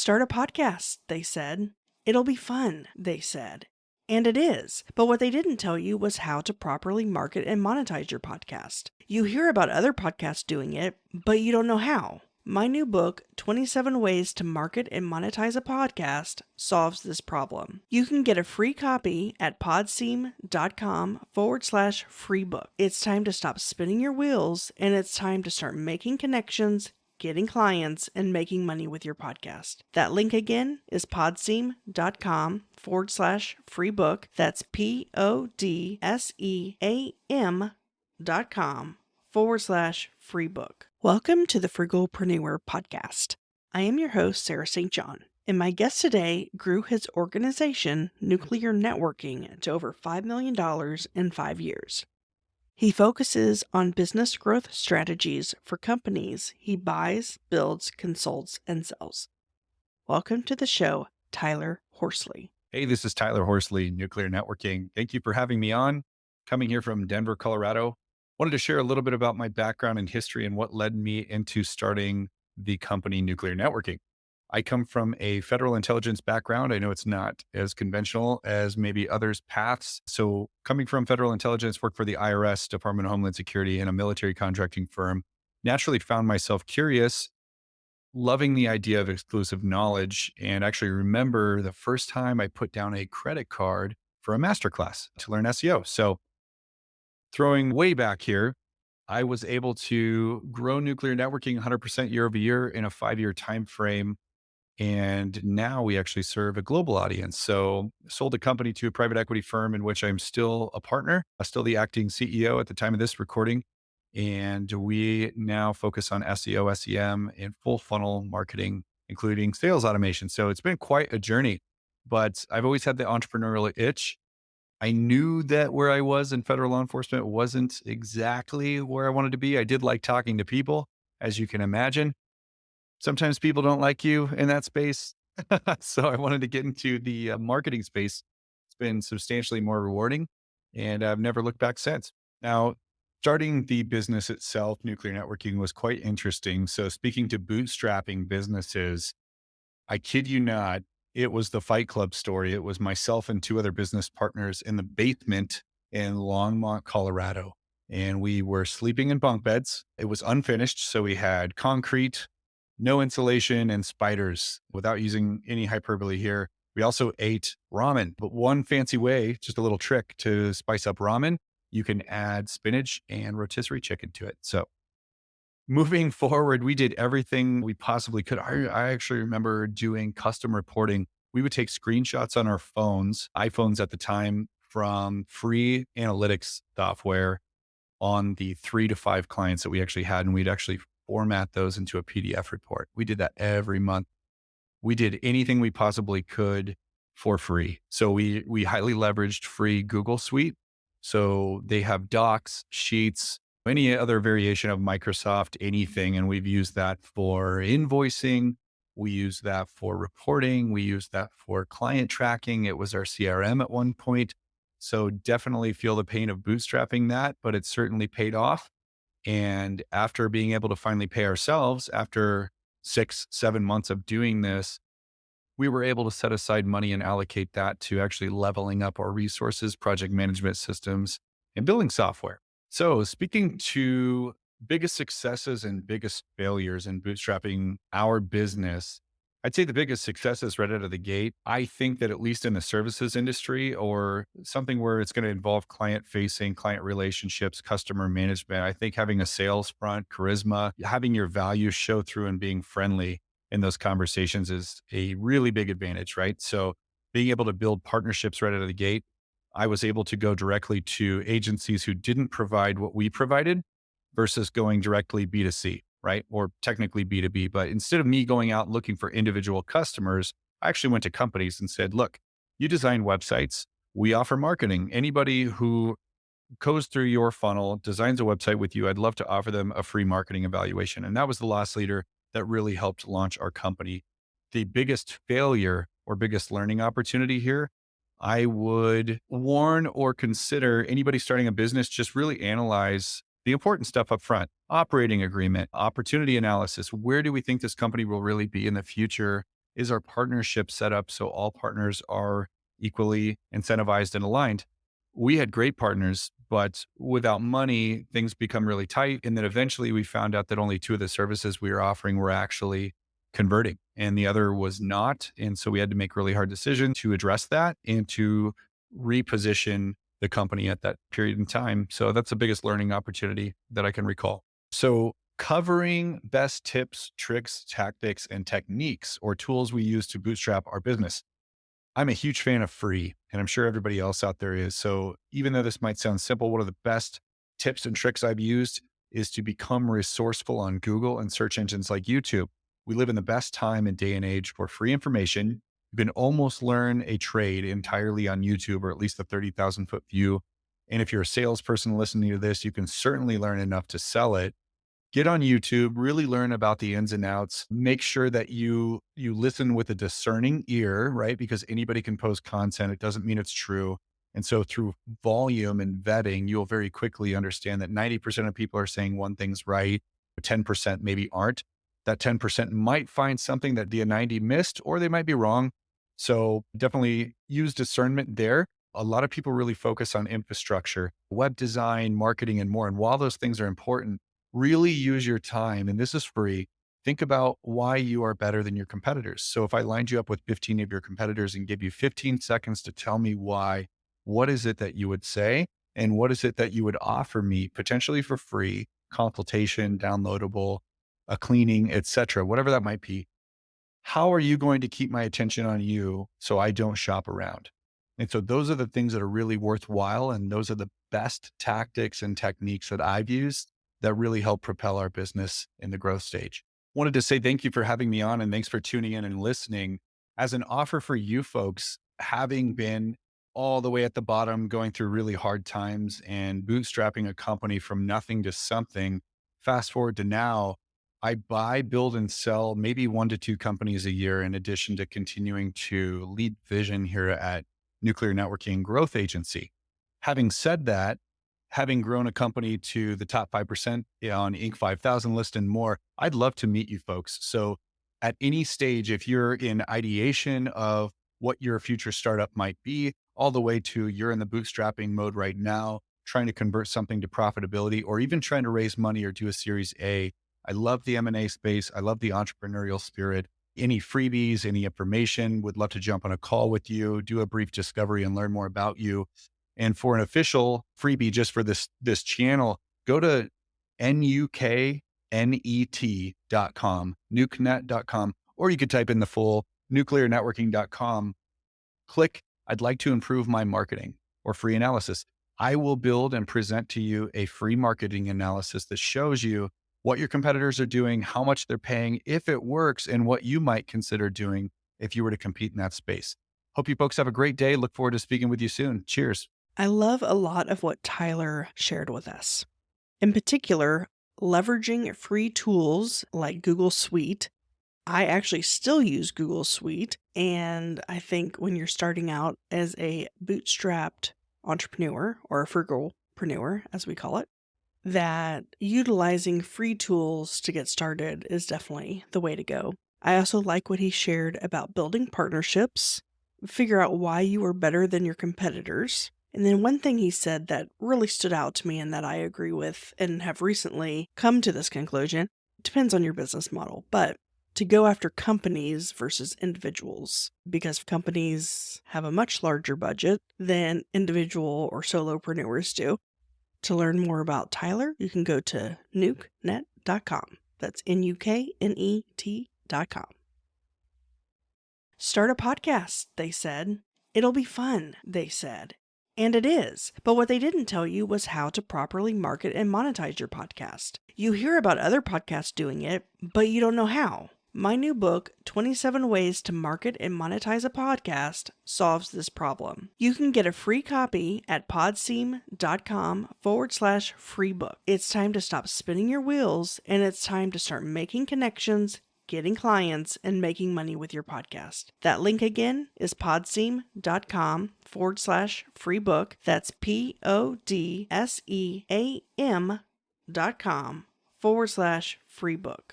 Start a podcast, they said. It'll be fun, they said. And it is. But what they didn't tell you was how to properly market and monetize your podcast. You hear about other podcasts doing it, but you don't know how. My new book, 27 Ways to Market and Monetize a Podcast, solves this problem. You can get a free copy at podseam.com/free book. It's time to stop spinning your wheels, and it's time to start making connections, getting clients, and making money with your podcast. That link again is podseam.com/free book. That's podseam.com/free book. Welcome to the Frugalpreneur podcast. I am your host, Sarah St. John, and my guest today grew his organization, Nuclear Networking, to over $5 million in 5 years. He focuses on business growth strategies for companies he buys, builds, consults, and sells. Welcome to the show, Tyler Horsley. Hey, this is Tyler Horsley, Nuclear Networking. Thank you for having me on. Coming here from Denver, Colorado. Wanted to share a little bit about my background and history and what led me into starting the company Nuclear Networking. I come from a federal intelligence background. I know it's not as conventional as maybe others' paths. So coming from federal intelligence, worked for the IRS, Department of Homeland Security, and a military contracting firm, naturally found myself curious, loving the idea of exclusive knowledge, and actually remember the first time I put down a credit card for a masterclass to learn SEO. So throwing way back here, I was able to grow Nuclear Networking 100% year over year in a 5-year time frame. And now we actually serve a global audience. So sold a company to a private equity firm in which I'm still a partner, still the acting CEO at the time of this recording. And we now focus on SEO, SEM, and full funnel marketing, including sales automation. So it's been quite a journey, but I've always had the entrepreneurial itch. I knew that where I was in federal law enforcement wasn't exactly where I wanted to be. I did like talking to people, as you can imagine. Sometimes people don't like you in that space. So I wanted to get into the marketing space. It's been substantially more rewarding, and I've never looked back since. Now, starting the business itself, Nuclear Networking, was quite interesting. So speaking to bootstrapping businesses, I kid you not, it was the Fight Club story. It was myself and 2 other business partners in the basement in Longmont, Colorado. And we were sleeping in bunk beds. It was unfinished. So we had concrete, no insulation, and spiders, without using any hyperbole here. We also ate ramen, but one fancy way, just a little trick to spice up ramen, you can add spinach and rotisserie chicken to it. So moving forward, we did everything we possibly could. I actually remember doing custom reporting. We would take screenshots on our phones, iPhones at the time, from free analytics software on the 3 to 5 clients that we actually had. And we'd actually format those into a PDF report. We did that every month. We did anything we possibly could for free. So we highly leveraged free Google Suite. So they have docs, sheets, any other variation of Microsoft, anything. And we've used that for invoicing. We use that for reporting. We use that for client tracking. It was our CRM at one point. So definitely feel the pain of bootstrapping that, but it certainly paid off. And after being able to finally pay ourselves, after 6, 7 months of doing this, we were able to set aside money and allocate that to actually leveling up our resources, project management systems, and building software. So speaking to biggest successes and biggest failures in bootstrapping our business, I'd say the biggest successes right out of the gate. I think that at least in the services industry or something where it's going to involve client facing, client relationships, customer management, I think having a sales front, charisma, having your values show through and being friendly in those conversations is a really big advantage, right? So being able to build partnerships right out of the gate, I was able to go directly to agencies who didn't provide what we provided versus going directly B2C, right? Or technically B2B. But instead of me going out looking for individual customers, I actually went to companies and said, look, you design websites. We offer marketing. Anybody who goes through your funnel, designs a website with you, I'd love to offer them a free marketing evaluation. And that was the loss leader that really helped launch our company. The biggest failure or biggest learning opportunity here, I would warn or consider anybody starting a business, just really analyze the important stuff up front: operating agreement, opportunity analysis. Where do we think this company will really be in the future? is our partnership set up so all partners are equally incentivized and aligned? We had great partners, but without money, things become really tight. And then eventually we found out that only two of the services we were offering were actually converting and the other was not. And so we had to make really hard decisions to address that and to reposition the company at that period in time. So that's the biggest learning opportunity that I can recall. So covering best tips, tricks, tactics, and techniques or tools we use to bootstrap our business. I'm a huge fan of free, and I'm sure everybody else out there is. So even though this might sound simple, one of the best tips and tricks I've used is to become resourceful on Google and search engines like YouTube. We live in the best time and day and age for free information. You can almost learn a trade entirely on YouTube, or at least the 30,000 foot view. And if you're a salesperson listening to this, you can certainly learn enough to sell it. Get on YouTube, really learn about the ins and outs. Make sure that you listen with a discerning ear, right? Because anybody can post content. It doesn't mean it's true. And so through volume and vetting, you'll very quickly understand that 90% of people are saying one thing's right, but 10% maybe aren't. That 10% might find something that the 90 missed, or they might be wrong. So definitely use discernment there. A lot of people really focus on infrastructure, web design, marketing, and more. And while those things are important, really use your time, and this is free. Think about why you are better than your competitors. So if I lined you up with 15 of your competitors and give you 15 seconds to tell me why, what is it that you would say? And what is it that you would offer me potentially for free, consultation, downloadable, a cleaning, etc., whatever that might be. How are you going to keep my attention on you so I don't shop around? And so those are the things that are really worthwhile. And those are the best tactics and techniques that I've used that really help propel our business in the growth stage. Wanted to say thank you for having me on and thanks for tuning in and listening. As an offer for you folks, having been all the way at the bottom, going through really hard times and bootstrapping a company from nothing to something, fast forward to now, I buy, build, and sell maybe 1 to 2 companies a year, in addition to continuing to lead vision here at Nuclear Networking Growth Agency. Having said that, having grown a company to the top 5% on Inc. 5000 list and more, I'd love to meet you folks. So at any stage, if you're in ideation of what your future startup might be, all the way to you're in the bootstrapping mode right now, trying to convert something to profitability, or even trying to raise money or do a Series A, I love the M&A space. I love the entrepreneurial spirit. Any freebies, any information, would love to jump on a call with you, do a brief discovery and learn more about you. And for an official freebie just for this channel, go to nuknet.com, nukenet.com, or you could type in the full nuclearnetworking.com. Click, I'd like to improve my marketing or free analysis. I will build and present to you a free marketing analysis that shows you what your competitors are doing, how much they're paying, if it works, and what you might consider doing if you were to compete in that space. Hope you folks have a great day. Look forward to speaking with you soon. Cheers. I love a lot of what Tyler shared with us. In particular, leveraging free tools like Google Suite. I actually still use Google Suite, and I think when you're starting out as a bootstrapped entrepreneur or a frugalpreneur, as we call it, that utilizing free tools to get started is definitely the way to go. I also like what he shared about building partnerships, figure out why you are better than your competitors. And then one thing he said that really stood out to me and that I agree with and have recently come to this conclusion, depends on your business model, but to go after companies versus individuals, because companies have a much larger budget than individual or solopreneurs do. To learn more about Tyler, you can go to nukenet.com. That's NUKNET.com. Start a podcast, they said. It'll be fun, they said. And it is. But what they didn't tell you was how to properly market and monetize your podcast. You hear about other podcasts doing it, but you don't know how. My new book, 27 Ways to Market and Monetize a Podcast, solves this problem. You can get a free copy at podseam.com/free book. It's time to stop spinning your wheels, and it's time to start making connections, getting clients, and making money with your podcast. That link again is podseam.com/free book. That's PODSEAM.com/free book.